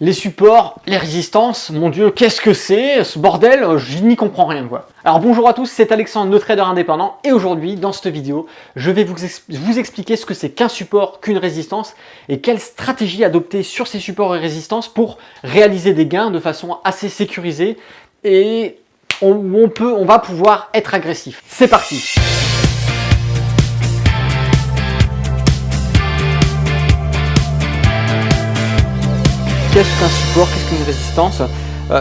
Les supports, les résistances, mon Dieu, qu'est-ce que c'est ce bordel? Je n'y comprends rien, quoi. Alors bonjour à tous, c'est Alexandre, le trader indépendant, et aujourd'hui, dans cette vidéo, je vais vous expliquer ce que c'est qu'un support, qu'une résistance, et quelle stratégie adopter sur ces supports et résistances pour réaliser des gains de façon assez sécurisée, et on va pouvoir être agressif. C'est parti! Qu'est-ce qu'un support, qu'est-ce qu'une résistance?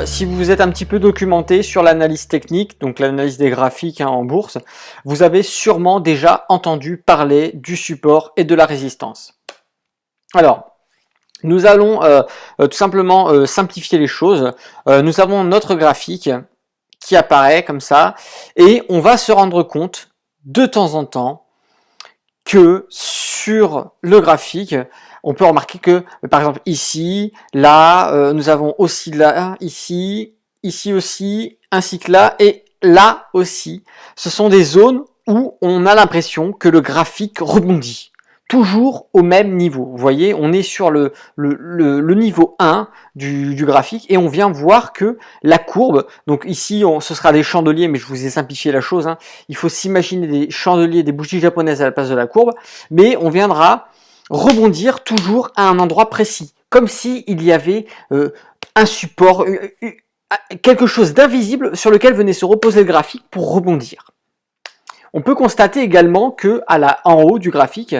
Si vous êtes un petit peu documenté sur l'analyse technique, donc l'analyse des graphiques en bourse, vous avez sûrement déjà entendu parler du support et de la résistance. Alors, nous allons tout simplement simplifier les choses. Nous avons notre graphique qui apparaît comme ça, et on va se rendre compte de temps en temps que sur le graphique, on peut remarquer que, par exemple, ici, là, nous avons aussi là, ici aussi, ainsi que là, et là aussi. Ce sont des zones où on a l'impression que le graphique rebondit. Toujours au même niveau. Vous voyez, on est sur le niveau 1 du graphique et on vient voir que la courbe, donc ici ce sera des chandeliers, mais je vous ai simplifié la chose, hein. Il faut s'imaginer des chandeliers, des bougies japonaises à la place de la courbe, mais on viendra rebondir toujours à un endroit précis, comme si il y avait un support, quelque chose d'invisible sur lequel venait se reposer le graphique pour rebondir. On peut constater également que en haut du graphique,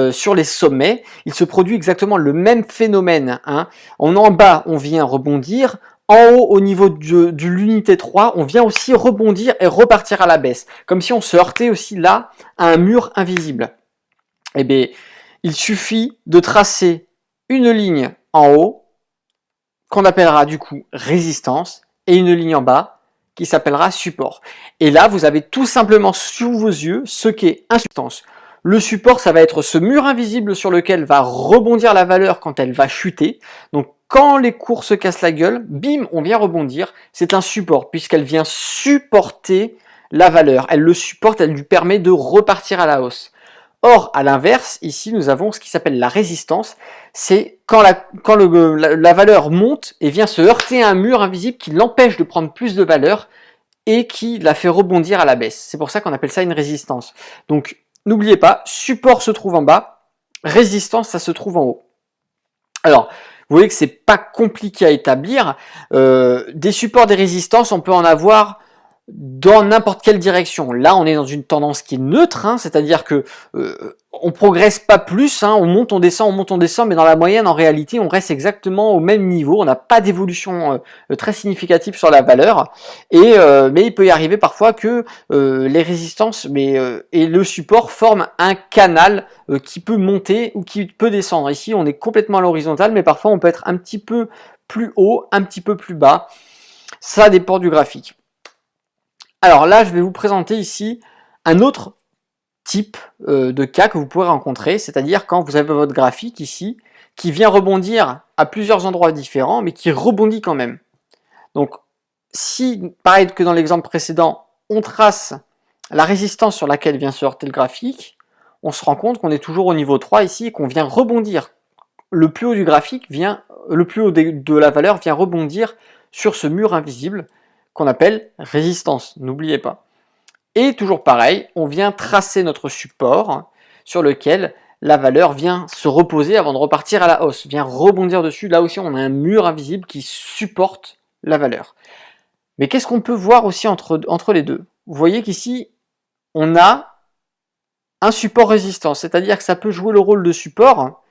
sur les sommets, il se produit exactement le même phénomène, hein. En bas, on vient rebondir. En haut, au niveau de l'unité 3, on vient aussi rebondir et repartir à la baisse, comme si on se heurtait aussi là à un mur invisible. Eh bien, il suffit de tracer une ligne en haut, qu'on appellera du coup résistance, et une ligne en bas, qui s'appellera support. Et là, vous avez tout simplement sous vos yeux ce qu'est une résistance. Le support, ça va être ce mur invisible sur lequel va rebondir la valeur quand elle va chuter. Donc, quand les cours se cassent la gueule, bim, on vient rebondir. C'est un support, puisqu'elle vient supporter la valeur. Elle le supporte, elle lui permet de repartir à la hausse. Or, à l'inverse, ici, nous avons ce qui s'appelle la résistance. C'est quand la valeur monte et vient se heurter à un mur invisible qui l'empêche de prendre plus de valeur et qui la fait rebondir à la baisse. C'est pour ça qu'on appelle ça une résistance. Donc, n'oubliez pas, support se trouve en bas, résistance, ça se trouve en haut. Alors, vous voyez que c'est pas compliqué à établir. Des supports, des résistances, on peut en avoir dans n'importe quelle direction. Là, on est dans une tendance qui est neutre, hein, c'est-à-dire que on progresse pas plus, hein, on monte, on descend, mais dans la moyenne, en réalité, on reste exactement au même niveau. On n'a pas d'évolution très significative sur la valeur, mais il peut y arriver parfois que les résistances et le support forment un canal qui peut monter ou qui peut descendre. Ici, on est complètement à l'horizontale, mais parfois on peut être un petit peu plus haut, un petit peu plus bas. Ça dépend du graphique. Alors là, je vais vous présenter ici un autre type de cas que vous pourrez rencontrer, c'est-à-dire quand vous avez votre graphique ici, qui vient rebondir à plusieurs endroits différents, mais qui rebondit quand même. Donc, si, pareil que dans l'exemple précédent, on trace la résistance sur laquelle vient se heurter le graphique, on se rend compte qu'on est toujours au niveau 3 ici et qu'on vient rebondir. Le plus haut du graphique le plus haut de la valeur vient rebondir sur ce mur invisible qu'on appelle résistance, n'oubliez pas. Et toujours pareil, on vient tracer notre support sur lequel la valeur vient se reposer avant de repartir à la hausse, vient rebondir dessus. Là aussi, on a un mur invisible qui supporte la valeur. Mais qu'est-ce qu'on peut voir aussi entre les deux? Vous voyez qu'ici, on a un support résistance, c'est-à-dire que ça peut jouer le rôle de support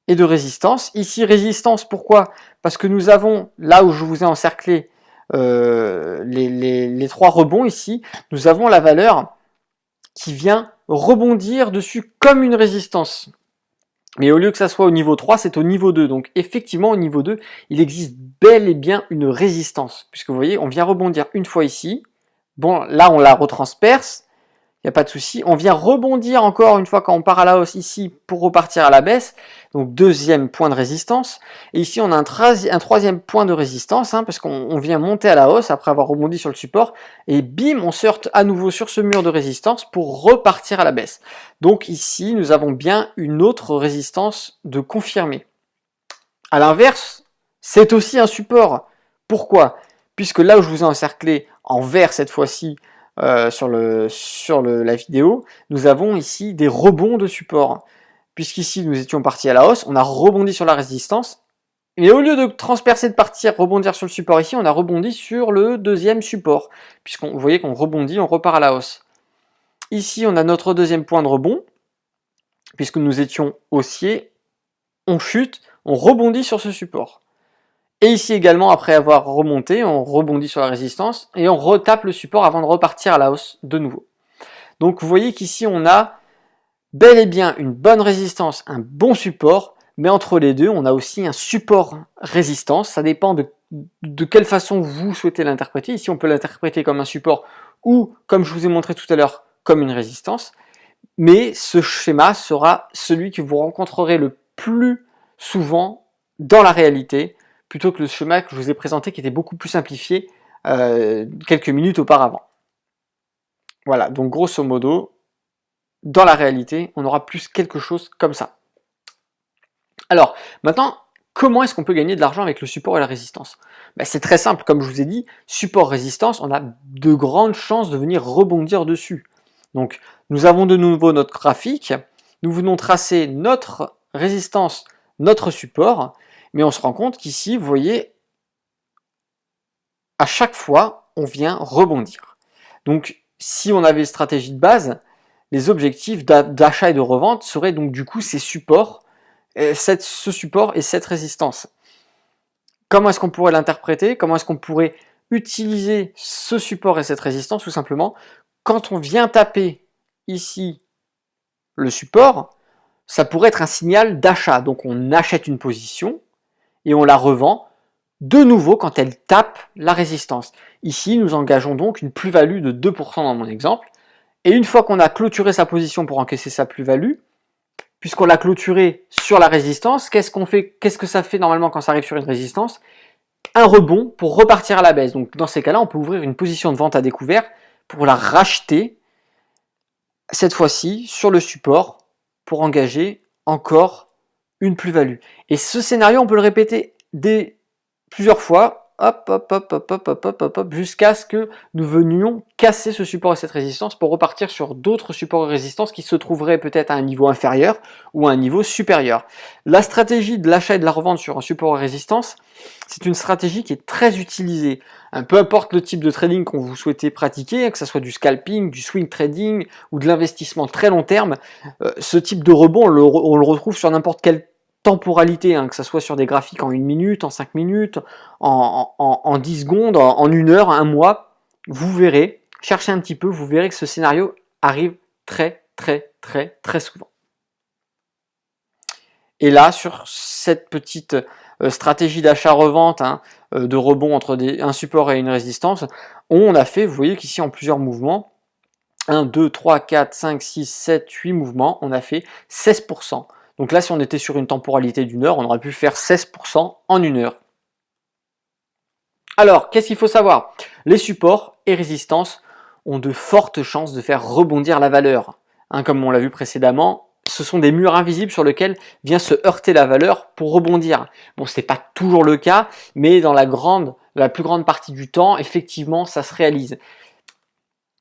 et de résistance. Ici, résistance, pourquoi? Parce que nous avons, là où je vous ai encerclé, les trois rebonds ici, nous avons la valeur qui vient rebondir dessus comme une résistance. Mais au lieu que ça soit au niveau 3, c'est au niveau 2. Donc effectivement, au niveau 2, il existe bel et bien une résistance. Puisque vous voyez, on vient rebondir une fois ici. Bon, là, on la retransperce. Il n'y a pas de souci. On vient rebondir encore une fois quand on part à la hausse ici pour repartir à la baisse. Donc deuxième point de résistance. Et ici on a un troisième point de résistance, hein, parce qu'on vient monter à la hausse après avoir rebondi sur le support. Et bim, on se heurte à nouveau sur ce mur de résistance pour repartir à la baisse. Donc ici nous avons bien une autre résistance de confirmer. À l'inverse, c'est aussi un support. Pourquoi? Puisque là où je vous ai encerclé en vert cette fois-ci sur la vidéo, nous avons ici des rebonds de support. Puisqu'ici nous étions partis à la hausse, on a rebondi sur la résistance, mais au lieu de transpercer, de partir, rebondir sur le support ici, on a rebondi sur le deuxième support. Vous voyez qu'on rebondit, on repart à la hausse. Ici, on a notre deuxième point de rebond, puisque nous étions haussiers, on chute, on rebondit sur ce support. Et ici également, après avoir remonté, on rebondit sur la résistance, et on retape le support avant de repartir à la hausse de nouveau. Donc vous voyez qu'ici, on a bel et bien une bonne résistance, un bon support, mais entre les deux, on a aussi un support-résistance. Ça dépend de quelle façon vous souhaitez l'interpréter. Ici, on peut l'interpréter comme un support ou, comme je vous ai montré tout à l'heure, comme une résistance. Mais ce schéma sera celui que vous rencontrerez le plus souvent dans la réalité, plutôt que le schéma que je vous ai présenté qui était beaucoup plus simplifié quelques minutes auparavant. Voilà, donc grosso modo, dans la réalité, on aura plus quelque chose comme ça. Alors, maintenant, comment est-ce qu'on peut gagner de l'argent avec le support et la résistance? C'est très simple, comme je vous ai dit, support-résistance, on a de grandes chances de venir rebondir dessus. Donc, nous avons de nouveau notre graphique, nous venons tracer notre résistance, notre support, mais on se rend compte qu'ici, vous voyez, à chaque fois, on vient rebondir. Donc, si on avait une stratégie de base, les objectifs d'achat et de revente seraient donc du coup ces supports, ce support et cette résistance. Comment est-ce qu'on pourrait l'interpréter? Comment est-ce qu'on pourrait utiliser ce support et cette résistance? Tout simplement, quand on vient taper ici le support, ça pourrait être un signal d'achat. Donc on achète une position et on la revend de nouveau quand elle tape la résistance. Ici, nous engageons donc une plus-value de 2% dans mon exemple. Et une fois qu'on a clôturé sa position pour encaisser sa plus-value, puisqu'on l'a clôturé sur la résistance, qu'est-ce qu'on fait? Qu'est-ce que ça fait normalement quand ça arrive sur une résistance? Un rebond pour repartir à la baisse. Donc dans ces cas-là, on peut ouvrir une position de vente à découvert pour la racheter, cette fois-ci, sur le support, pour engager encore une plus-value. Et ce scénario, on peut le répéter plusieurs fois, jusqu'à ce que nous venions casser ce support et cette résistance pour repartir sur d'autres supports et résistances qui se trouveraient peut-être à un niveau inférieur ou à un niveau supérieur. La stratégie de l'achat et de la revente sur un support et résistance, c'est une stratégie qui est très utilisée. Peu importe le type de trading qu'on vous souhaitez pratiquer, que ce soit du scalping, du swing trading ou de l'investissement très long terme, ce type de rebond, on le retrouve sur n'importe quel temporalité, que ce soit sur des graphiques en 1 minute, en 5 minutes, en 10 secondes, en 1 heure, 1 mois, vous verrez, cherchez un petit peu, vous verrez que ce scénario arrive très souvent. Et là, sur cette petite stratégie d'achat-revente, de rebond entre un support et une résistance, on a fait, vous voyez qu'ici en plusieurs mouvements, 1, 2, 3, 4, 5, 6, 7, 8 mouvements, on a fait 16%. Donc là, si on était sur une temporalité d'1 heure, on aurait pu faire 16% en 1 heure. Alors, qu'est-ce qu'il faut savoir? Les supports et résistances ont de fortes chances de faire rebondir la valeur. Comme on l'a vu précédemment, ce sont des murs invisibles sur lesquels vient se heurter la valeur pour rebondir. Bon, ce n'est pas toujours le cas, mais dans la plus grande partie du temps, effectivement, ça se réalise.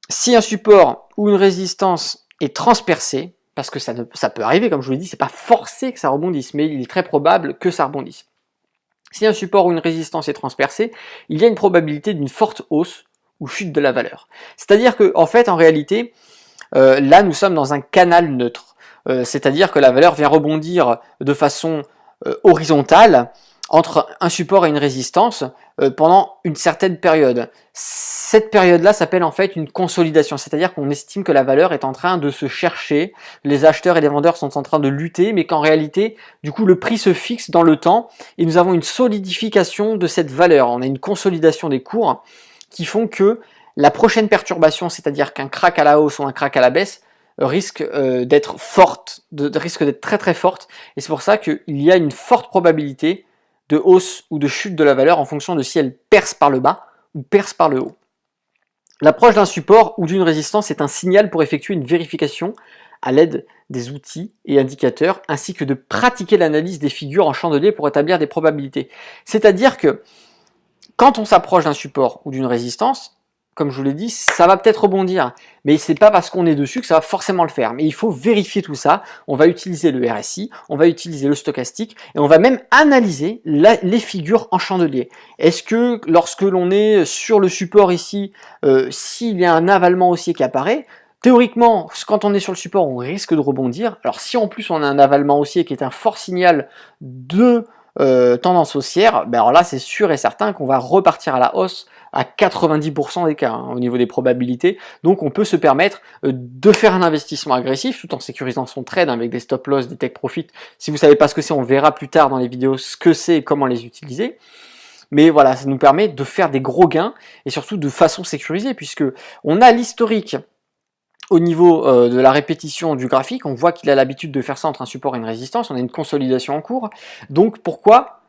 Si un support ou une résistance est transpercé, parce que ça peut arriver, comme je vous l'ai dit, c'est pas forcé que ça rebondisse, mais il est très probable que ça rebondisse. Si un support ou une résistance est transpercé, il y a une probabilité d'une forte hausse ou chute de la valeur. C'est-à-dire que, en fait, en réalité, là, nous sommes dans un canal neutre. C'est-à-dire que la valeur vient rebondir de façon horizontale entre un support et une résistance pendant une certaine période. Cette période-là s'appelle en fait une consolidation, c'est-à-dire qu'on estime que la valeur est en train de se chercher, les acheteurs et les vendeurs sont en train de lutter, mais qu'en réalité, du coup, le prix se fixe dans le temps et nous avons une solidification de cette valeur. On a une consolidation des cours qui font que la prochaine perturbation, c'est-à-dire qu'un crack à la hausse ou un crack à la baisse, risque d'être forte, risque d'être très forte, et c'est pour ça qu'il y a une forte probabilité de hausse ou de chute de la valeur en fonction de si elle perce par le bas ou perce par le haut. L'approche d'un support ou d'une résistance est un signal pour effectuer une vérification à l'aide des outils et indicateurs, ainsi que de pratiquer l'analyse des figures en chandelier pour établir des probabilités. C'est-à-dire que quand on s'approche d'un support ou d'une résistance, comme je vous l'ai dit, ça va peut-être rebondir, mais c'est pas parce qu'on est dessus que ça va forcément le faire. Mais il faut vérifier tout ça. On va utiliser le RSI, on va utiliser le stochastique, et on va même analyser les figures en chandelier. Est-ce que lorsque l'on est sur le support ici, s'il y a un avalement haussier qui apparaît, théoriquement, quand on est sur le support, on risque de rebondir. Alors si en plus on a un avalement haussier qui est un fort signal de tendance haussière, ben alors là c'est sûr et certain qu'on va repartir à la hausse à 90% des cas au niveau des probabilités. Donc on peut se permettre de faire un investissement agressif tout en sécurisant son trade avec des stop loss, des take profit. Si vous ne savez pas ce que c'est, on verra plus tard dans les vidéos ce que c'est et comment les utiliser. Mais voilà, ça nous permet de faire des gros gains et surtout de façon sécurisée, puisque on a l'historique au niveau de la répétition du graphique. On voit qu'il a l'habitude de faire ça entre un support et une résistance. On a une consolidation en cours. Donc pourquoi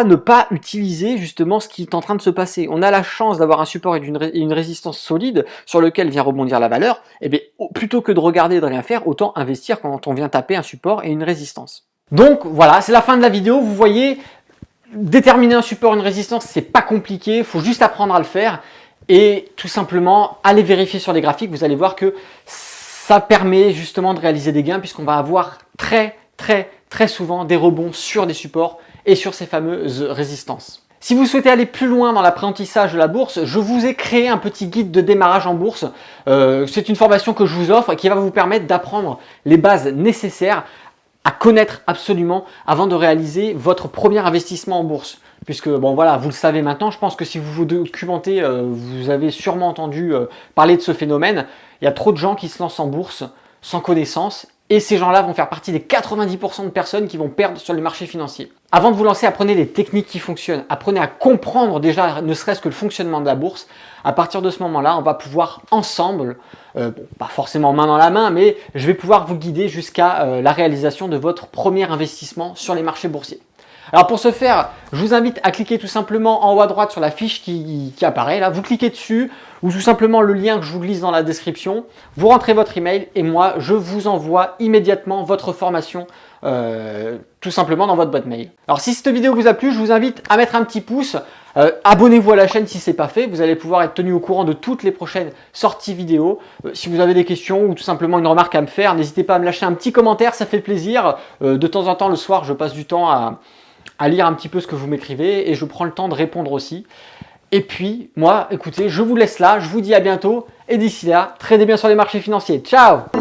ne pas utiliser justement ce qui est en train de se passer? On a la chance d'avoir un support et une résistance solide sur lequel vient rebondir la valeur. Et bien, plutôt que de regarder et de rien faire, autant investir quand on vient taper un support et une résistance. Donc voilà, c'est la fin de la vidéo. Vous voyez, déterminer un support et une résistance, c'est pas compliqué. Il faut juste apprendre à le faire. Et tout simplement, allez vérifier sur les graphiques. Vous allez voir que ça permet justement de réaliser des gains, puisqu'on va avoir très souvent des rebonds sur des supports et sur ces fameuses résistances. Si vous souhaitez aller plus loin dans l'apprentissage de la bourse, je vous ai créé un petit guide de démarrage en bourse. C'est une formation que je vous offre et qui va vous permettre d'apprendre les bases nécessaires à connaître absolument avant de réaliser votre premier investissement en bourse. Puisque, bon voilà, vous le savez maintenant, je pense que si vous vous documentez, vous avez sûrement entendu parler de ce phénomène. Il y a trop de gens qui se lancent en bourse sans connaissance. Et ces gens-là vont faire partie des 90% de personnes qui vont perdre sur les marchés financiers. Avant de vous lancer, apprenez les techniques qui fonctionnent. Apprenez à comprendre déjà, ne serait-ce que le fonctionnement de la bourse. À partir de ce moment-là, on va pouvoir ensemble, bon, pas forcément main dans la main, mais je vais pouvoir vous guider jusqu'à la réalisation de votre premier investissement sur les marchés boursiers. Alors pour ce faire, je vous invite à cliquer tout simplement en haut à droite sur la fiche qui apparaît là. Vous cliquez dessus ou tout simplement le lien que je vous glisse dans la description. Vous rentrez votre email et moi je vous envoie immédiatement votre formation tout simplement dans votre boîte mail. Alors si cette vidéo vous a plu, je vous invite à mettre un petit pouce. Abonnez-vous à la chaîne si ce n'est pas fait. Vous allez pouvoir être tenu au courant de toutes les prochaines sorties vidéo. Si vous avez des questions ou tout simplement une remarque à me faire, n'hésitez pas à me lâcher un petit commentaire, ça fait plaisir. De temps en temps le soir, je passe du temps à lire un petit peu ce que vous m'écrivez et je prends le temps de répondre aussi. Et puis, moi, écoutez, je vous laisse là, je vous dis à bientôt et d'ici là, tradez bien sur les marchés financiers. Ciao!